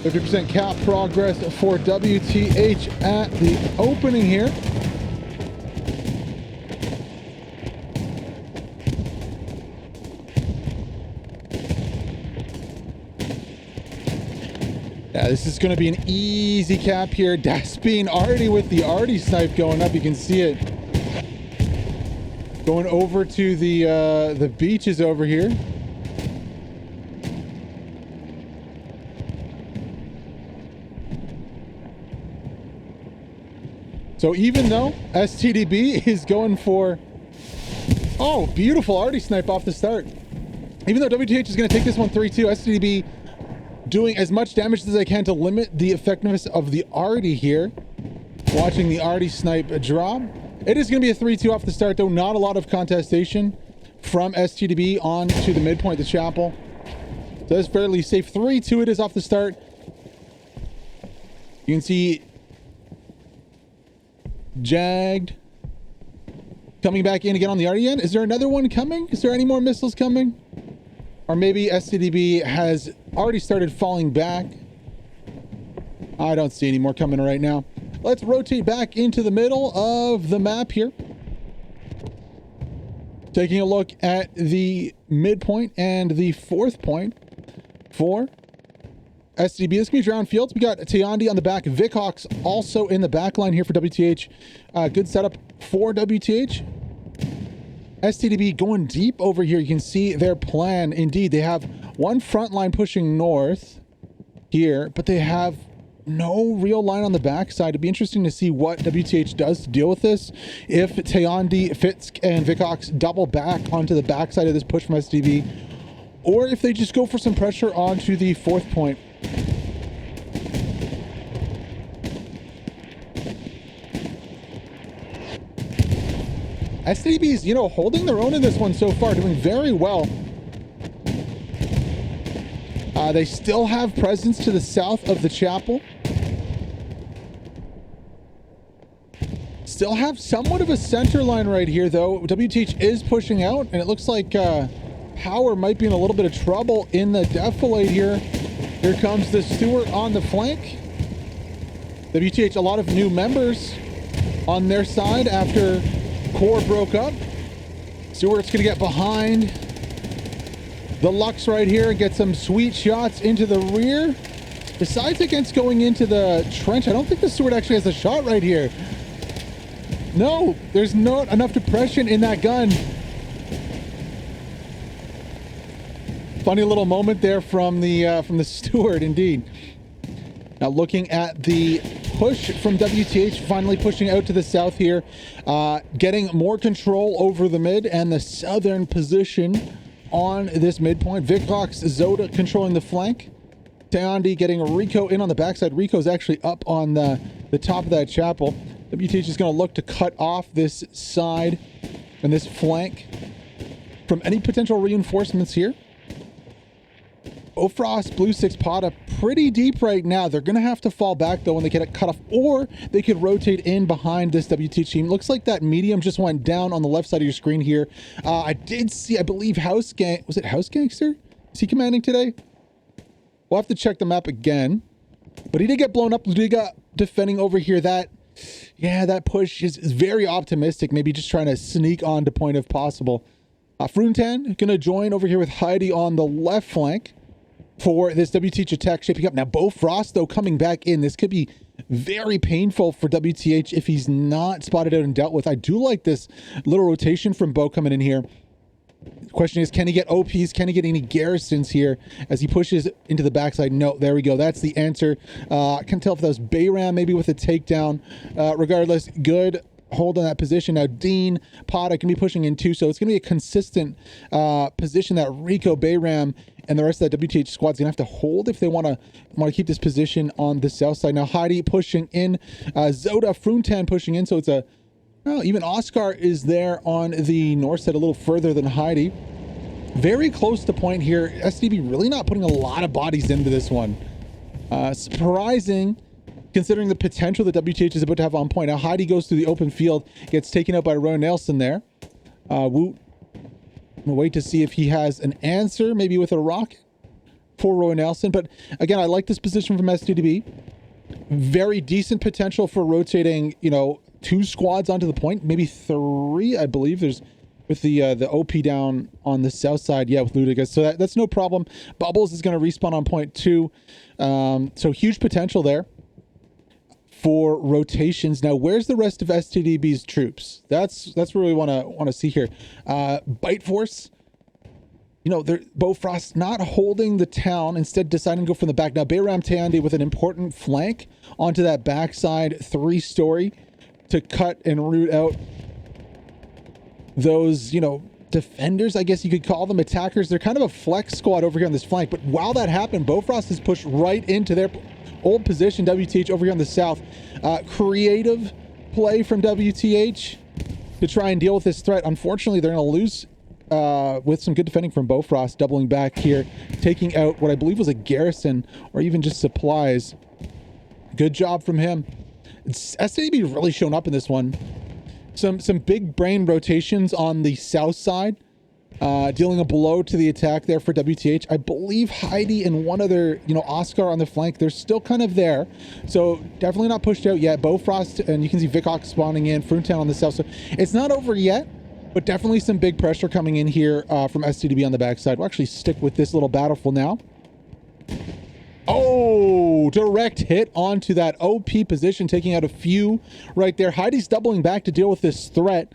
50% cap progress for WTH at the opening here. Yeah, this is going to be an easy cap here. Daspin already with the Artie snipe going up. You can see it going over to the beaches over here. So even though STDB is going for, oh, beautiful Artie snipe off the start. Even though WTH is going to take this one 3-2, STDB doing as much damage as they can to limit the effectiveness of the Artie here. Watching the Artie snipe drop. It is going to be a 3-2 off the start, though. Not a lot of contestation from STDB on to the midpoint, the chapel. So that's fairly safe. 3-2 it is off the start. You can see Jagged coming back in again on the Artie end. Is there another one coming? Is there any more missiles coming? Or maybe STDB has already started falling back. I don't see any more coming right now. Let's rotate back into the middle of the map here. Taking a look at the midpoint and the fourth point for STDB. This can be round fields. We got Tayandi on the back. Vickhawks also in the back line here for WTH. Good setup for WTH. STDB going deep over here. You can see their plan. Indeed, they have one front line pushing north here, but they have no real line on the backside. It'd be interesting to see what WTH does to deal with this. If Tayandi, Fitz, and Vickhawks double back onto the backside of this push from STDB, or if they just go for some pressure onto the fourth point. STDB's, you know, holding their own in this one so far, doing very well. They still have presence to the south of the chapel. Still have somewhat of a center line right here, though. WTH is pushing out, and it looks like Power might be in a little bit of trouble in the defilade here. Here comes the Stewart on the flank. WTH, a lot of new members on their side after Core broke up. Stewart's gonna get behind the Lux right here and get some sweet shots into the rear. Besides against going into the trench, I don't think the Stewart actually has a shot right here. No, there's not enough depression in that gun. Funny little moment there from the Stewart, indeed. Now looking at the push from WTH, finally pushing out to the south here, getting more control over the mid and the southern position on this midpoint. Vicrox, Zoda controlling the flank. Tayandi getting Rico in on the backside. Rico's actually up on the top of that chapel. WTH is going to look to cut off this side and this flank from any potential reinforcements here. Bofrost, Blue Six Pata pretty deep right now. They're going to have to fall back though when they get it cut off, or they could rotate in behind this WTH team. Looks like that medium just went down on the left side of your screen here. I did see, I believe House Gang, was it House Gangster? Is he commanding today? We'll have to check the map again, but he did get blown up. Liga defending over here. That push is very optimistic. Maybe just trying to sneak on to point if possible. Fruntan going to join over here with Heidi on the left flank for this WTH attack shaping up. Now, Bofrost, though, coming back in. This could be very painful for WTH if he's not spotted out and dealt with. I do like this little rotation from Bo coming in here. The question is, can he get OPs? Can he get any garrisons here as he pushes into the backside? No, there we go. That's the answer. I can't tell if that was Bayram maybe with a takedown. Regardless, good hold on that position. Now, Dean, Pata can be pushing in too, so it's going to be a consistent position that Rico, Bayram, and the rest of that WTH squad's gonna have to hold if they want to keep this position on the south side. Now Heidi pushing in, Zoda, Fruntan pushing in, so it's a, well, even Oscar is there on the north side a little further than Heidi. Very close to point here. STDB really not putting a lot of bodies into this one. Surprising considering the potential that WTH is about to have on point. Now Heidi goes through the open field, gets taken out by Roy Nelson there. Woot. We'll wait to see if he has an answer, maybe with a rocket. for Roy Nelson. But again, I like this position from STDB. Very decent potential for rotating, you know, 2 squads onto the point, maybe 3, I believe. There's with the OP down on the south side, yeah, with Ludigas. So that's no problem. Bubbles is going to respawn on point 2. So huge potential there for rotations. Now, where's the rest of STDB's troops? That's what we want to see here. Bite Force. You know, Bofrost not holding the town, instead deciding to go from the back. Now, Bayram Tayandi with an important flank onto that backside 3-story to cut and root out those, you know, defenders, I guess you could call them, attackers. They're kind of a flex squad over here on this flank. But while that happened, Bofrost is pushed right into their old position, WTH over here on the south. Creative play from WTH to try and deal with this threat. Unfortunately, they're going to lose with some good defending from Bofrost, doubling back here, taking out what I believe was a garrison or even just supplies. Good job from him. STDB really shown up in this one. Some big brain rotations on the south side, dealing a blow to the attack there for WTH. I believe Heidi and one other, you know, Oscar on the flank. They're still kind of there, so definitely not pushed out yet. Bofrost, and you can see Vikok spawning in, Fruintown on the south, so it's not over yet. But definitely some big pressure coming in here from STDB on the backside. We'll actually stick with this little battlefield now. Oh, direct hit onto that OP position, taking out a few right there. Heidi's doubling back to deal with this threat.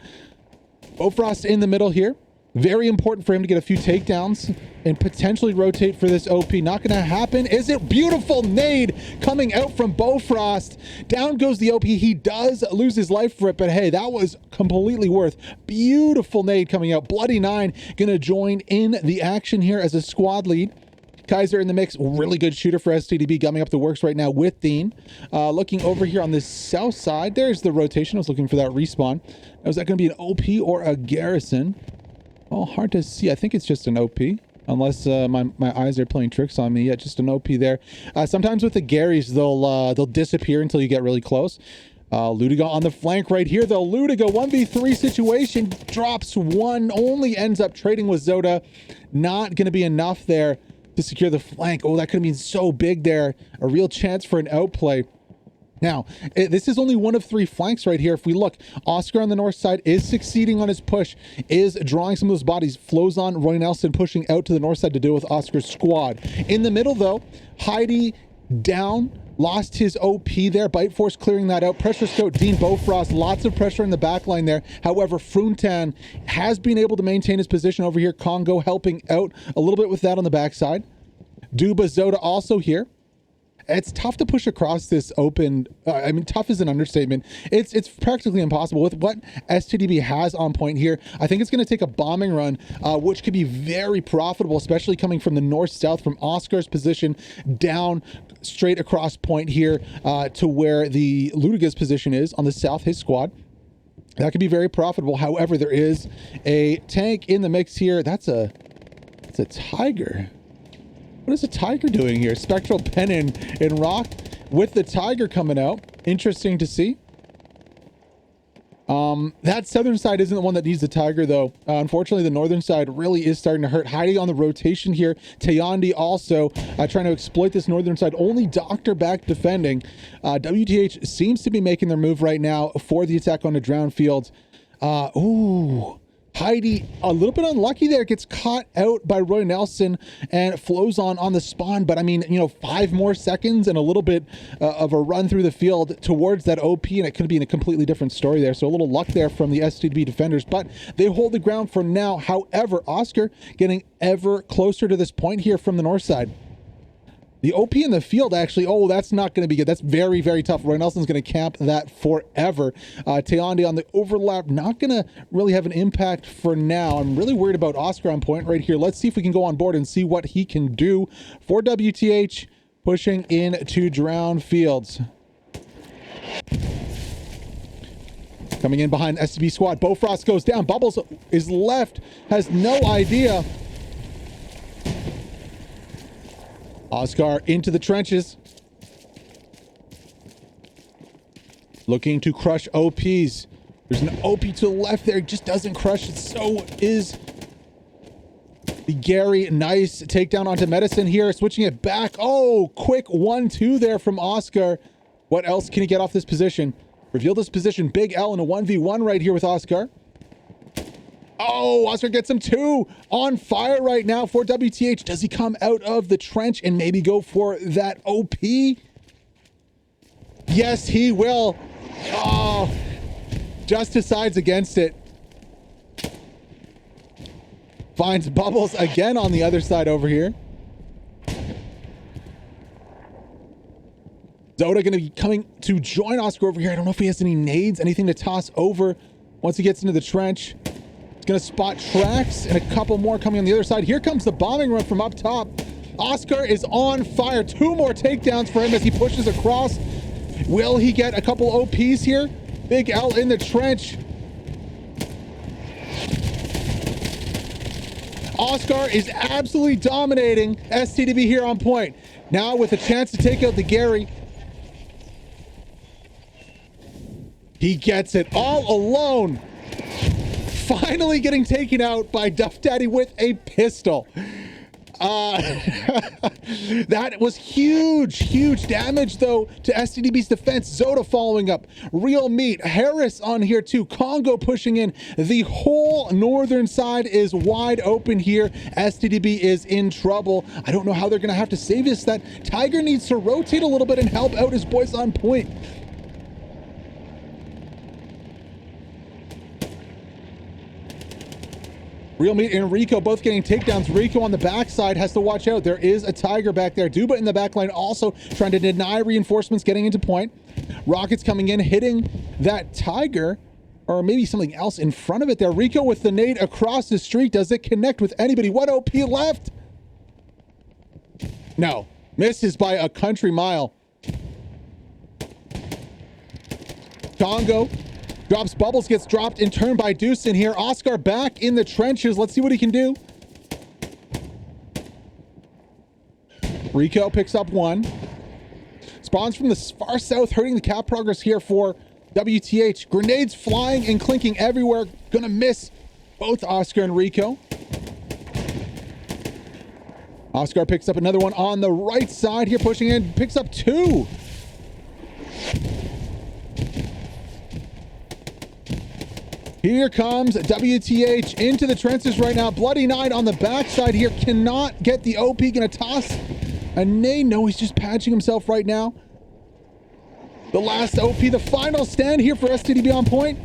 Bofrost in the middle here. Very important for him to get a few takedowns and potentially rotate for this OP. Not going to happen. Is it? Beautiful nade coming out from Bofrost. Down goes the OP. He does lose his life for it, but hey, that was completely worth. Beautiful nade coming out. Bloody 9 going to join in the action here as a squad lead. Kaiser in the mix. Really good shooter for STDB, gumming up the works right now with Dean. Looking over here on the south side, there's the rotation. I was looking for that respawn. Now, is that going to be an OP or a garrison? Oh, hard to see. I think it's just an OP, unless my eyes are playing tricks on me. Yeah, just an OP there. Sometimes with the Garys, they'll disappear until you get really close. Ludiga on the flank right here, though. Ludiga 1v3 situation, drops 1, only ends up trading with Zoda. Not going to be enough there to secure the flank. Oh, that could have been so big there. A real chance for an outplay. Now, this is only 1 of 3 flanks right here. If we look, Oscar on the north side is succeeding on his push, is drawing some of those bodies. Flows on, Roy Nelson pushing out to the north side to deal with Oscar's squad. In the middle, though, Heidi down, lost his OP there. Bite Force clearing that out. Pressure scout, Dean Bofrost, lots of pressure in the back line there. However, Fruintown has been able to maintain his position over here. Congo helping out a little bit with that on the backside. Duba Zoda also here. It's tough to push across this open. I mean, tough is an understatement. It's practically impossible with what STDB has on point here. I think it's going to take a bombing run, which could be very profitable, especially coming from the north-south, from Oscar's position down straight across point here to where the Ludiga's position is on the south, his squad. That could be very profitable. However, there is a tank in the mix here. It's a Tiger. What is a Tiger doing here? Spectral Pennon in Rock with the Tiger coming out. Interesting to see. That southern side isn't the one that needs the Tiger, though. Unfortunately, the northern side really is starting to hurt. Heidi on the rotation here. Tayandi also trying to exploit this northern side. Only Doctor back defending. WTH seems to be making their move right now for the attack on the drown fields. Ooh. Heidi, a little bit unlucky there, gets caught out by Roy Nelson and flows on the spawn. But I mean, you know, 5 more seconds and a little bit of a run through the field towards that OP, and it could be in a completely different story there. So a little luck there from the STDB defenders, but they hold the ground for now. However, Oscar getting ever closer to this point here from the north side. The OP in the field, actually, oh, that's not going to be good. That's very, very tough. Roy Nelson's going to camp that forever. Tayandi on the overlap, not going to really have an impact for now. I'm really worried about Oscar on point right here. Let's see if we can go on board and see what he can do for WTH, pushing into drown fields. Coming in behind STB squad. Bofrost goes down. Bubbles is left, has no idea. Oscar into the trenches. Looking to crush OPs. There's an OP to the left there. Just doesn't crush it. So is Gary, nice takedown onto Medicine here, switching it back. Oh, quick 1-2 there from Oscar. What else can he get off this position? Reveal this position. Big L in a 1v1 right here with Oscar. Oh, Oscar gets him too. On fire right now for WTH. Does he come out of the trench and maybe go for that OP? Yes, he will. Oh, just decides against it. Finds Bubbles again on the other side over here. Zoda going to be coming to join Oscar over here. I don't know if he has any nades, anything to toss over once he gets into the trench. He's going to spot tracks and a couple more coming on the other side. Here comes the bombing run from up top. Oscar is on fire. 2 more takedowns for him as he pushes across. Will he get a couple OPs here? Big L in the trench. Oscar is absolutely dominating STDB here on point. Now with a chance to take out the Gary. He gets it all alone. Finally getting taken out by Duff Daddy with a pistol. That was huge damage though to STDB's defense. Zoda following up. Real Meat. Harris on here too. Congo pushing in. The whole northern side is wide open here. STDB is in trouble. I don't know how they're going to have to save this. That Tiger needs to rotate a little bit and help out his boys on point. Real Meat and Rico both getting takedowns. Rico on the backside has to watch out. There is a Tiger back there. Duba in the back line also trying to deny reinforcements getting into point. Rockets coming in, hitting that Tiger, or maybe something else in front of it there. Rico with the nade across the street. Does it connect with anybody? What OP left? No. Misses by a country mile. Congo drops Bubbles, gets dropped in turn by Deuce in here. Oscar back in the trenches. Let's see what he can do. Rico picks up 1. Spawns from the far south, hurting the cap progress here for WTH. Grenades flying and clinking everywhere. Gonna miss both Oscar and Rico. Oscar picks up another one on the right side here, pushing in. Picks up 2. Here comes WTH into the trenches right now. Bloody Nine on the backside here. Cannot get the OP. Gonna toss a nade. No, he's just patching himself right now. The last OP, the final stand here for STDB on point.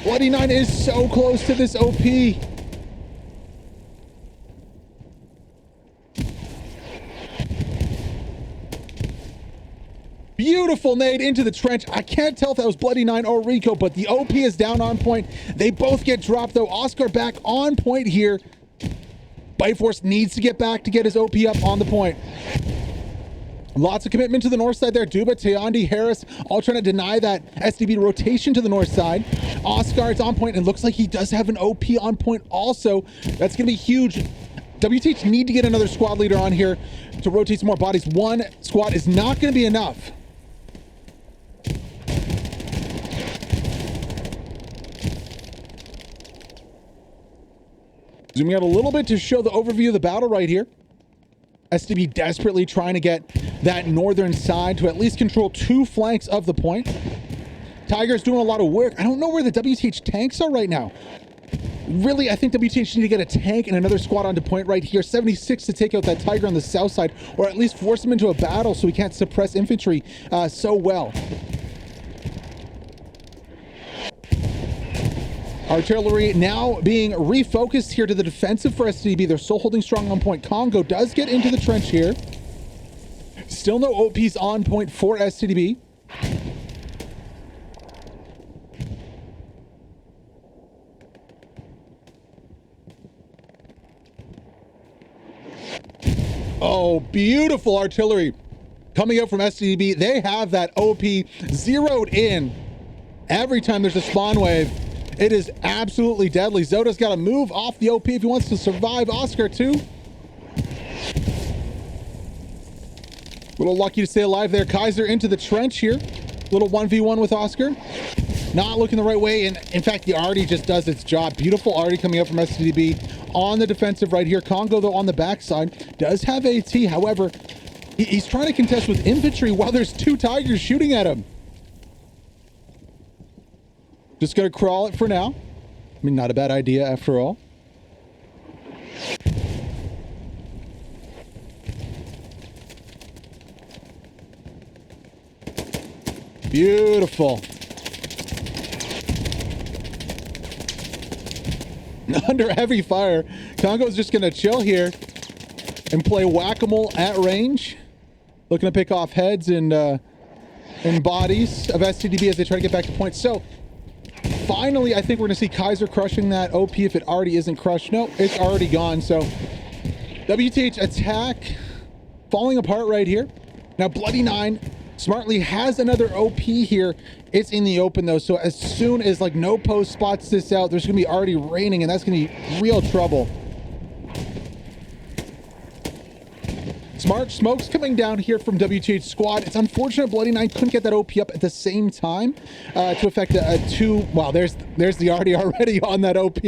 Bloody Nine is so close to this OP. Beautiful nade into the trench. I can't tell if that was Bloody Nine or Rico, but the OP is down on point. They both get dropped though. Oscar back on point here. Bite Force needs to get back to get his OP up on the point. Lots of commitment to the north side there. Duba, Teondi, Harris, all trying to deny that STB rotation to the north side. Oscar is on point and looks like he does have an OP on point also. That's going to be huge. WTH need to get another squad leader on here to rotate some more bodies. One squad is not going to be enough. Zooming out a little bit to show the overview of the battle right here. STB desperately trying to get that northern side to at least control 2 flanks of the point. Tiger's doing a lot of work. I don't know where the WTH tanks are right now. Really, I think WTH need to get a tank and another squad onto point right here. 76 to take out that Tiger on the south side, or at least force him into a battle so he can't suppress infantry so well. Artillery now being refocused here to the defensive for STDB. They're still holding strong on point. Congo does get into the trench here. Still no OPs on point for STDB. Oh, beautiful artillery coming out from STDB. They have that OP zeroed in every time there's a spawn wave. It is absolutely deadly. Zoda's got to move off the OP if he wants to survive. Oscar too. Little lucky to stay alive there. Kaiser into the trench here. Little 1v1 with Oscar. not looking the right way. And in fact, the Artie just does its job. Beautiful Artie coming up from STDB on the defensive right here. Congo, though, on the backside does have AT. However, he's trying to contest with infantry while there's two Tigers shooting at him. Just gonna crawl it for now. I mean, not a bad idea after all. Beautiful. Under heavy fire, Congo's just gonna chill here and play whack-a-mole at range. Looking to pick off heads and bodies of STDB as they try to get back to point. So finally, I think we're gonna see Kaiser crushing that OP if it already isn't crushed. No, it's already gone. So WTH attack falling apart right here. Now Bloody Nine smartly has another OP here. It's in the open though, so as soon as like no post spots this out, there's gonna be already raining, and that's gonna be real trouble. Smart smokes coming down here from WTH squad. It's unfortunate Bloody Nine couldn't get that OP up at the same time to affect a two. Wow, there's the Artie already on that OP.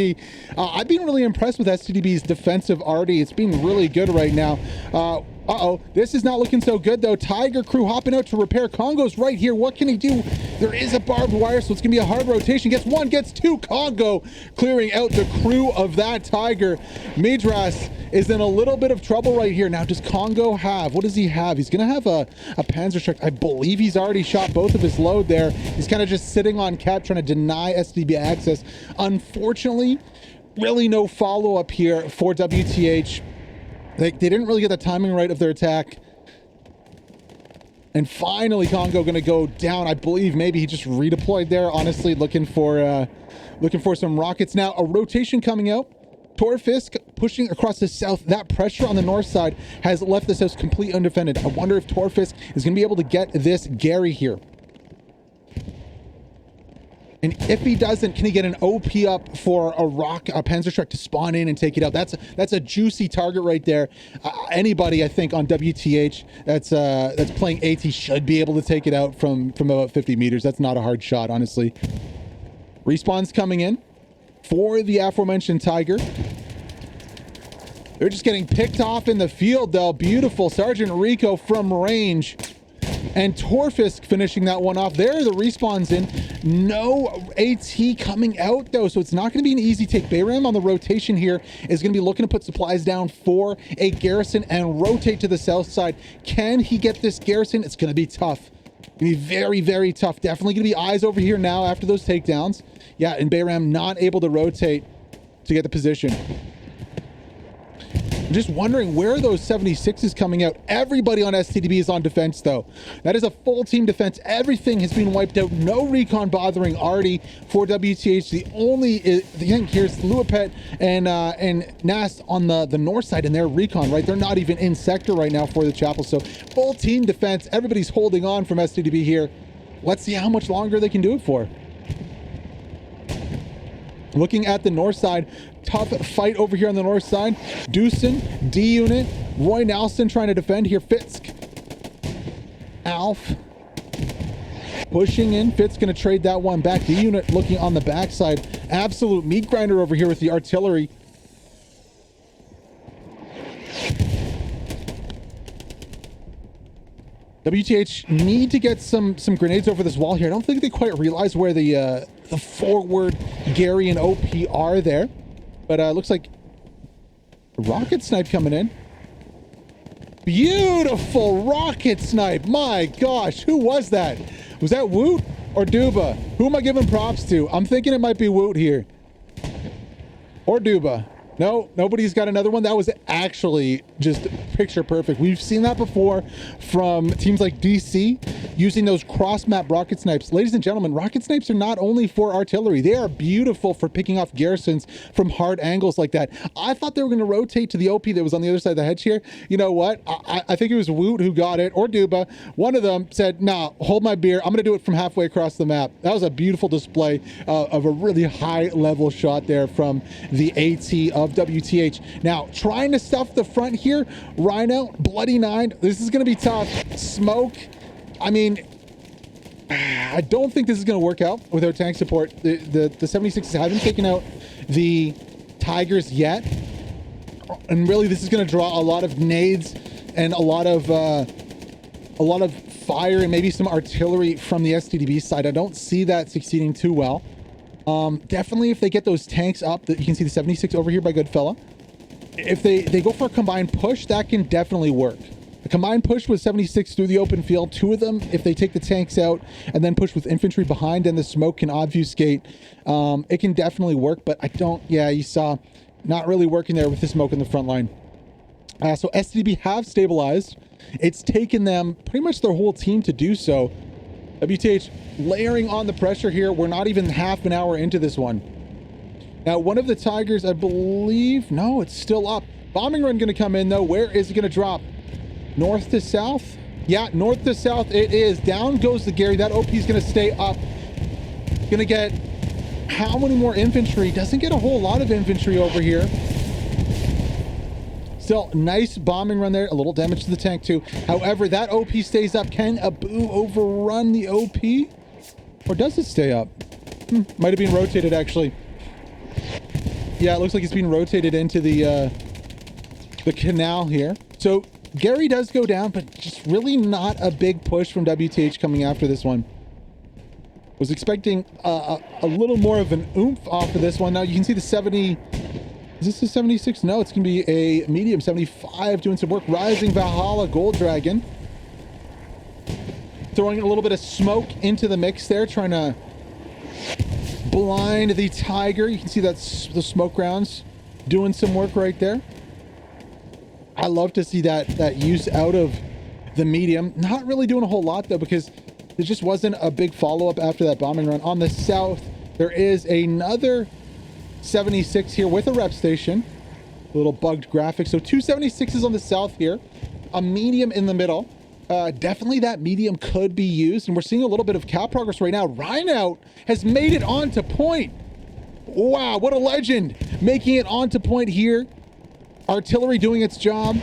I've been really impressed with STDB's defensive Artie. It's been really good right now. Uh-oh, this is not looking so good though. Tiger crew hopping out to repair. Congo's right here. What can he do? There is a barbed wire, so it's gonna be a hard rotation. Gets one, gets two. Congo clearing out the crew of that Tiger. Midras is in a little bit of trouble right here. Now, does Congo have, what does he have? He's gonna have a Panzerschreck. I believe he's already shot both of his load there. He's kind of just sitting on cap, trying to deny STDB access. Unfortunately, really no follow-up here for WTH. They didn't really get the timing right of their attack. And finally, Congo gonna go down. I believe maybe he just redeployed there, honestly, looking for some rockets. Now, a rotation coming out. Torfisk pushing across the south. That pressure on the north side has left this house completely undefended. I wonder if Torfisk is gonna be able to get this Gary here. And if he doesn't, can he get an OP up for a Panzerschreck to spawn in and take it out? That's a juicy target right there. Anybody, I think, on WTH that's playing AT should be able to take it out from about 50 meters. That's not a hard shot, honestly. Respawn's coming in for the aforementioned Tiger. They're just getting picked off in the field, though. Beautiful. Sergeant Rico from range. And Torfisk finishing that one off. There, the respawn's in. No AT coming out, though, so it's not going to be an easy take. Bayram on the rotation here is going to be looking to put supplies down for a garrison and rotate to the south side. Can he get this garrison? It's going to be tough. Going to be very, very tough. Definitely going to be eyes over here now after those takedowns. Yeah, and Bayram not able to rotate to get the position. I'm just wondering where are those 76s coming out. Everybody on STDB is on defense, though. That is a full team defense. Everything has been wiped out. No recon bothering Artie for WTH. The only thing here is Luapet and Nast on the north side in their recon, right? They're not even in sector right now for the chapel. So full team defense. Everybody's holding on from STDB here. Let's see how much longer they can do it for. Looking at the north side, tough fight over here on the north side. Deucin, D unit, Roy Nelson trying to defend here. Fitzk, Alf, pushing in. Fitz gonna trade that one back. D unit looking on the backside. Absolute meat grinder over here with the artillery. WTH need to get some grenades over this wall here. I don't think they quite realize where the forward Gary and OP are there, but looks like rocket snipe coming in. Beautiful rocket snipe. My gosh, who was that? Was that Woot or Duba? Who am I giving props to? I'm thinking it might be Woot here or Duba. No, nobody's got another one. That was actually just picture perfect. We've seen that before from teams like DC using those cross-map rocket snipes. Ladies and gentlemen, rocket snipes are not only for artillery. They are beautiful for picking off garrisons from hard angles like that. I thought they were going to rotate to the OP that was on the other side of the hedge here. You know what? I think it was Woot who got it, or Duba. One of them said, nah, hold my beer. I'm going to do it from halfway across the map. That was a beautiful display of a really high-level shot there from the AT of WTH. Now, trying to stuff the front here. Rhino, Bloody Nine. This is going to be tough. Smoke. I mean, I don't think this is going to work out without tank support. The 76s haven't taken out the Tigers yet. And really, this is going to draw a lot of nades and a lot of fire and maybe some artillery from the STDB side. I don't see that succeeding too well. Definitely if they get those tanks up, that you can see the 76 over here by Goodfella. If they go for a combined push, that can definitely work. A combined push with 76 through the open field, 2 of them, if they take the tanks out and then push with infantry behind and the smoke can obfuscate, it can definitely work, but you saw not really working there with the smoke in the front line. So STDB have stabilized. It's taken them pretty much their whole team to do so. WTH layering on the pressure here. We're not even half an hour into this one. Now, one of the Tigers, I believe, no, it's still up. Bombing run going to come in, though. Where is it going to drop? North to south? Yeah, north to south it is. Down goes the Gary. That OP is going to stay up. Going to get how many more infantry? Doesn't get a whole lot of infantry over here. Still, nice bombing run there. A little damage to the tank, too. However, that OP stays up. Can Abu overrun the OP? Or does it stay up? Might have been rotated, actually. Yeah, it looks like it's being rotated into the canal here. So Gary does go down, but just really not a big push from WTH coming after this one. Was expecting a little more of an oomph off of this one. Now you can see the 70. Is this a 76? No, it's going to be a medium 75 doing some work. Rising Valhalla Gold Dragon. Throwing a little bit of smoke into the mix there, trying to blind the Tiger. You can see that's the smoke rounds doing some work right there. I love to see that use out of the medium. Not really doing a whole lot though, because there just wasn't a big follow-up after that bombing run. On the south, there is another 76 here with a rep station. A little bugged graphic. So 2 76s on the south here. A medium in the middle. Definitely that medium could be used. And we're seeing a little bit of cap progress right now. Rhinout has made it onto point. Wow, what a legend. Making it onto point here. Artillery doing its job.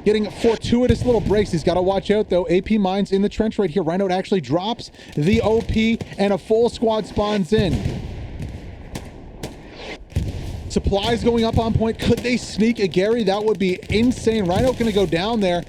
Getting fortuitous little breaks. He's got to watch out, though. AP mines in the trench right here. Rhinout actually drops the OP, and a full squad spawns in. Supplies going up on point. Could they sneak a Gary? That would be insane. Rhinout going to go down there.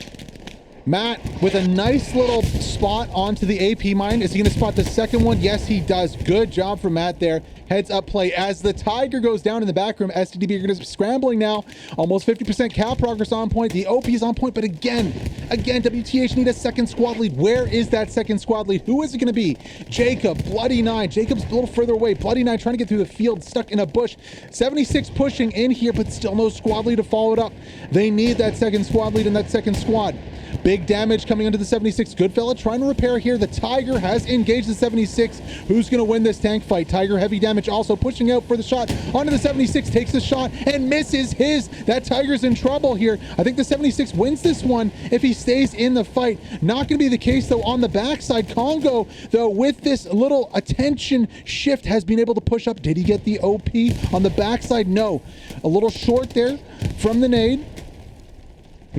Matt with a nice little spot onto the AP mine. Is he going to spot the second one? Yes, he does. Good job from Matt there. Heads up play as the Tiger goes down in the back room. STDB are going to be scrambling now. Almost 50% cap progress on point. The OP is on point, but again, WTH need a second squad lead. Where is that second squad lead? Who is it going to be? Jacob, Bloody Nine. Jacob's a little further away. Bloody Nine trying to get through the field, stuck in a bush. 76 pushing in here, but still no squad lead to follow it up. They need that second squad lead in that second squad. Big damage coming into the 76. Goodfella trying to repair here. The Tiger has engaged the 76. Who's going to win this tank fight? Tiger heavy damage also pushing out for the shot onto the 76. Takes the shot and misses his. That Tiger's in trouble here. I think the 76 wins this one if he stays in the fight. Not going to be the case though on the backside. Congo though with this little attention shift has been able to push up. Did he get the OP on the backside? No. A little short there from the nade.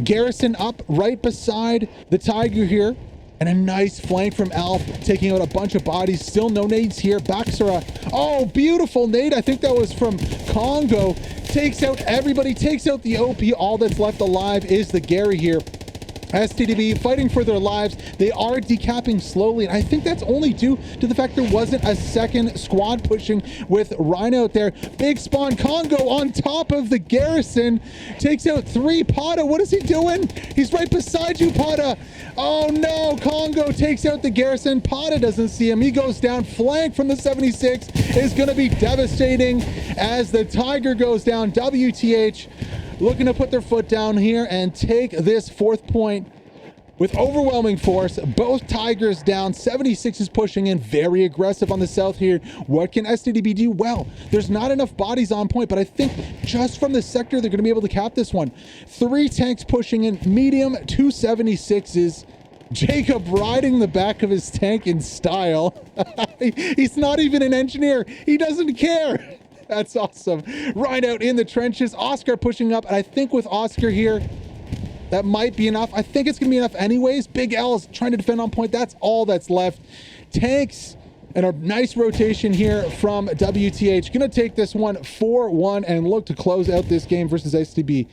Garrison up right beside the Tiger here. And a nice flank from Alf, taking out a bunch of bodies. Still no nades here. Baxera. Oh, beautiful nade. I think that was from Congo. Takes out everybody. Takes out the OP. All that's left alive is the Gary here. STDB fighting for their lives. They are decapping slowly, and I think that's only due to the fact there wasn't a second squad pushing with Rhino out there. Big spawn Congo on top of the Garrison. Takes out 3. Pata, what is he doing? He's right beside you, Pata. Oh no, Congo takes out the Garrison. Pata doesn't see him. He goes down. Flank from the 76 is going to be devastating as the Tiger goes down. WTH looking to put their foot down here and take this 4th point with overwhelming force. Both Tigers down. 76 is pushing in, very aggressive on the south here. What can STDB do? Well, there's not enough bodies on point, but I think just from the sector, they're going to be able to cap this one. 3 tanks pushing in, medium, 2 76s. Jacob riding the back of his tank in style. He's not even an engineer. He doesn't care. That's awesome. Right out in the trenches. Oscar pushing up. And I think with Oscar here, That might be enough. I think it's going to be enough anyways. Big L is trying to defend on point. That's all that's left. Tanks and a nice rotation here from WTH. Going to take this one 4-1 and look to close out this game versus STDB.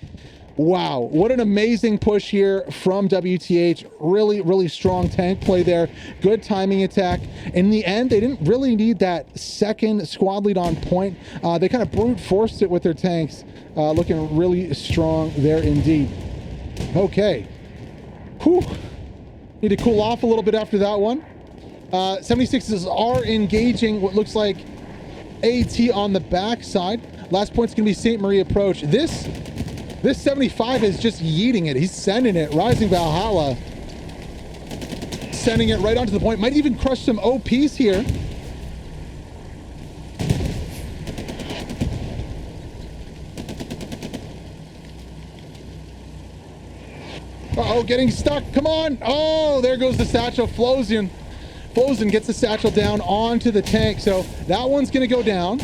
Wow, what an amazing push here from WTH. Really, really strong tank play there. Good timing attack. In the end, they didn't really need that second squad lead on point. They kind of brute forced it with their tanks. Looking really strong there indeed. Okay. Whew. Need to cool off a little bit after that one. 76s are engaging what looks like AT on the backside. Last point's going to be St. Marie approach. This 75 is just yeeting it. He's sending it. Rising Valhalla. Sending it right onto the point. Might even crush some OPs here. Uh-oh, getting stuck. Come on. Oh, there goes the satchel. Flozian gets the satchel down onto the tank. So that one's going to go down.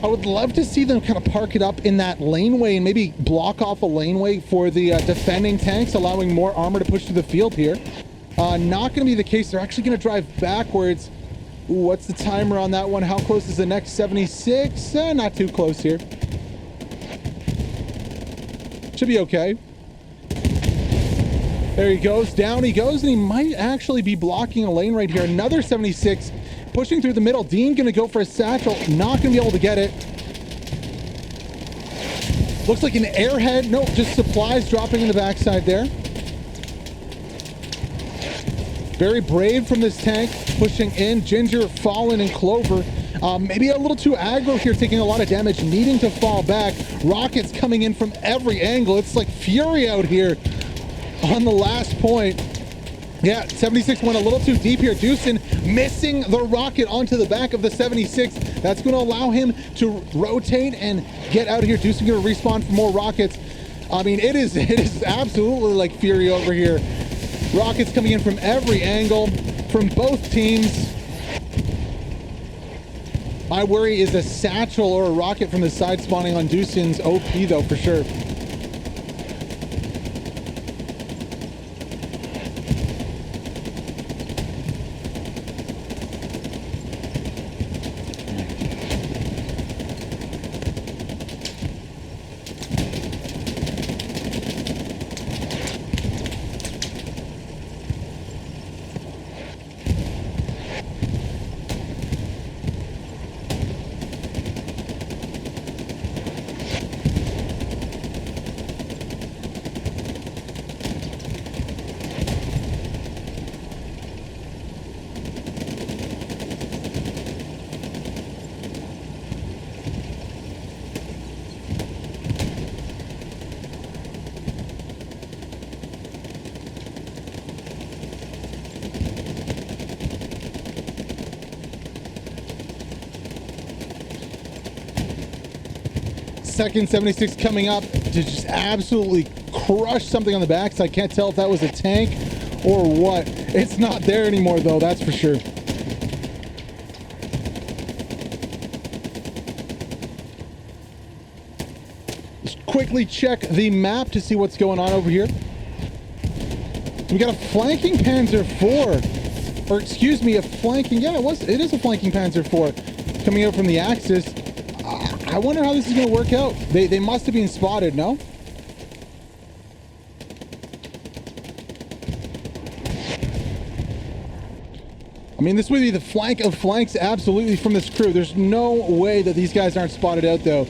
I would love to see them kind of park it up in that laneway and maybe block off a laneway for the defending tanks, allowing more armor to push through the field here. Not going to be the case. They're actually going to drive backwards. Ooh, what's the timer on that one? How close is the next 76? Not too close here. Should be okay. There he goes. Down he goes, and he might actually be blocking a lane right here. Another 76 pushing through the middle. Dean going to go for a satchel. Not going to be able to get it. Looks like an airhead. Nope, just supplies dropping in the backside there. Very brave from this tank. Pushing in. Ginger, Fallen, and Clover. Maybe a little too aggro here, taking a lot of damage, needing to fall back. Rockets coming in from every angle. It's like fury out here on the last point. Yeah, 76 went a little too deep here. Deucin missing the rocket onto the back of the 76. That's going to allow him to rotate and get out of here. Deucin going to respawn for more rockets. I mean, it is absolutely like fury over here. Rockets coming in from every angle from both teams. My worry is a satchel or a rocket from the side spawning on Deucin's OP though, for sure. Second 76 coming up to just absolutely crush something on the back. So I can't tell if that was a tank or what. It's not there anymore though, that's for sure. Just quickly check the map to see what's going on over here. We got a flanking Panzer IV, or excuse me, a flanking, yeah, it is a flanking Panzer IV coming out from the Axis. I wonder how this is going to work out. They must have been spotted, no? I mean, this would be the flank of flanks absolutely from this crew. There's no way that these guys aren't spotted out, though.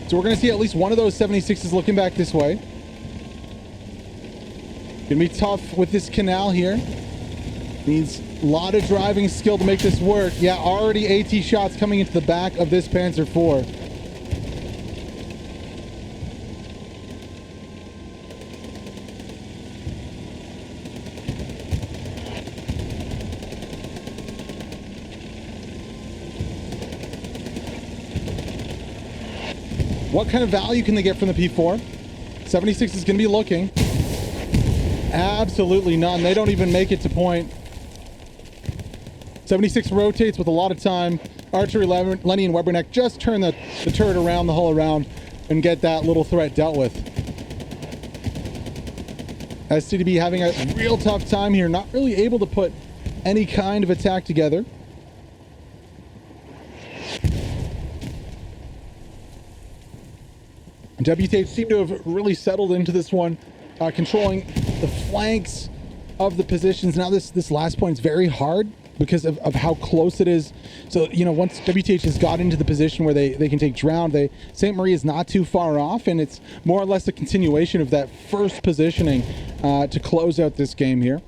So we're going to see at least one of those 76s looking back this way. Going to be tough with this canal here. Needs a lot of driving skill to make this work. Yeah, already AT shots coming into the back of this Panzer IV. What kind of value can they get from the P4? 76 is going to be looking. Absolutely none. They don't even make it to point. 76 rotates with a lot of time. Archery, Lenny, and Weberneck just turn the turret around, the hull around, and get that little threat dealt with. STDB having a real tough time here, not really able to put any kind of attack together. WTH seemed to have really settled into this one, controlling the flanks of the positions. Now this last point is very hard because of how close it is. So, you know, once WTH has got into the position where they can take Drown, St. Marie is not too far off, and it's more or less a continuation of that first positioning to close out this game here.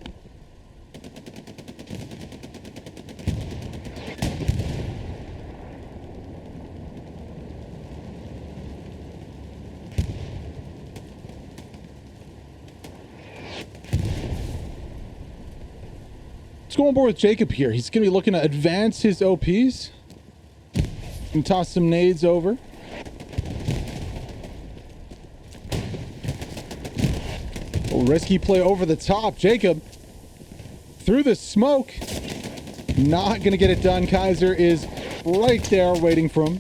Let's go on board with Jacob here. He's going to be looking to advance his OPs and toss some nades over. A risky play over the top. Jacob through the smoke. Not going to get it done. Kaiser is right there waiting for him.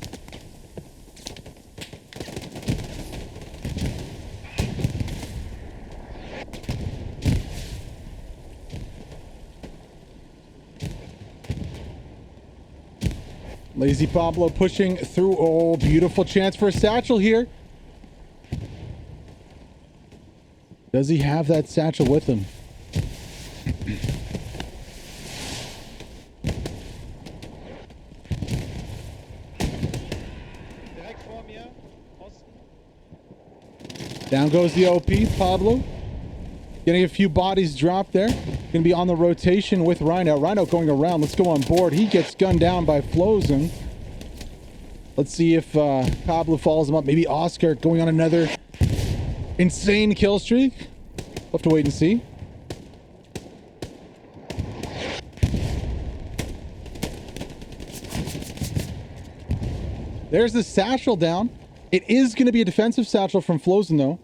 Lazy Pablo pushing through. Oh, beautiful chance for a satchel here. Does he have that satchel with him? Down goes the OP. Pablo getting a few bodies dropped there. Going to be on the rotation with Rhino. Rhino going around. Let's go on board. He gets gunned down by Flozen. Let's see if Pablo follows him up. Maybe Oscar going on another insane kill streak. We'll have to wait and see. There's the satchel down. It is going to be a defensive satchel from Flozen, though.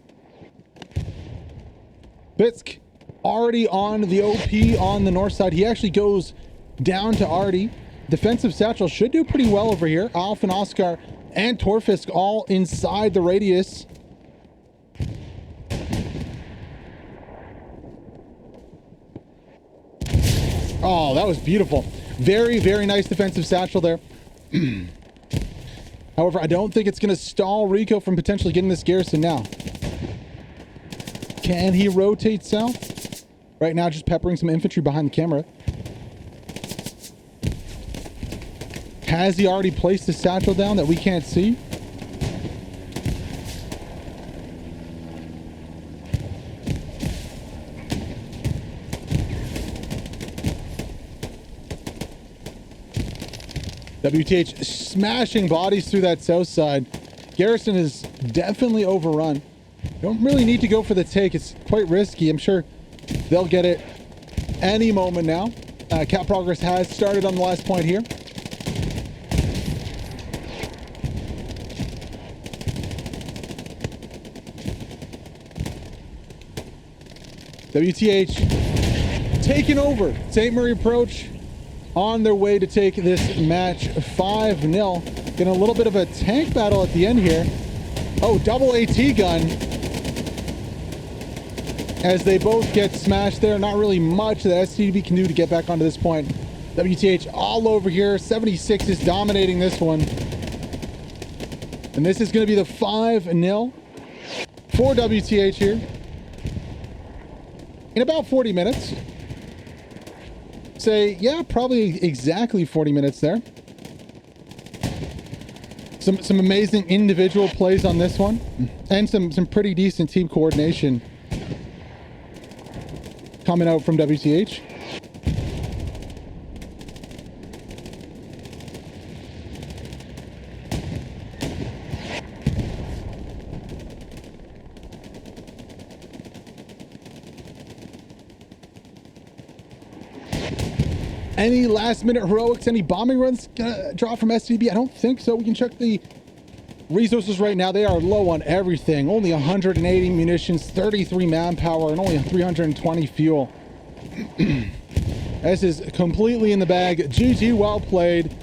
Bitsk already on the OP on the north side. He actually goes down to Artie. Defensive satchel should do pretty well over here. Alf and Oscar and Torfisk all inside the radius. Oh, that was beautiful. Very, very nice defensive satchel there. However, I don't think it's going to stall Rico from potentially getting this garrison now. Can he rotate south? Right now, just peppering some infantry behind the camera. Has he already placed the satchel down that we can't see? WTH smashing bodies through that south side. Garrison is definitely overrun. Don't really need to go for the take. It's quite risky. I'm sure they'll get it any moment now. Cap progress has started on the last point here. WTH taking over. St. Marie approach on their way to take this match 5-0. Getting a little bit of a tank battle at the end here. Oh, double AT gun. As they both get smashed there. Not really much that STDB can do to get back onto this point. WTH all over here. 76 is dominating this one. And this is going to be the 5-0 for WTH here. In about 40 minutes. Say, yeah, probably exactly 40 minutes there. Some amazing individual plays on this one. And some pretty decent team coordination coming out from WTH. Any last minute heroics, any bombing runs gonna drop from STDB? I don't think so. We can check the resources right now. They are low on everything. Only 180 munitions, 33 manpower, and only 320 fuel. This is completely in the bag. GG, well played.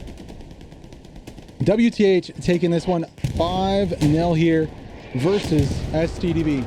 WTH taking this one 5-0 here versus STDB.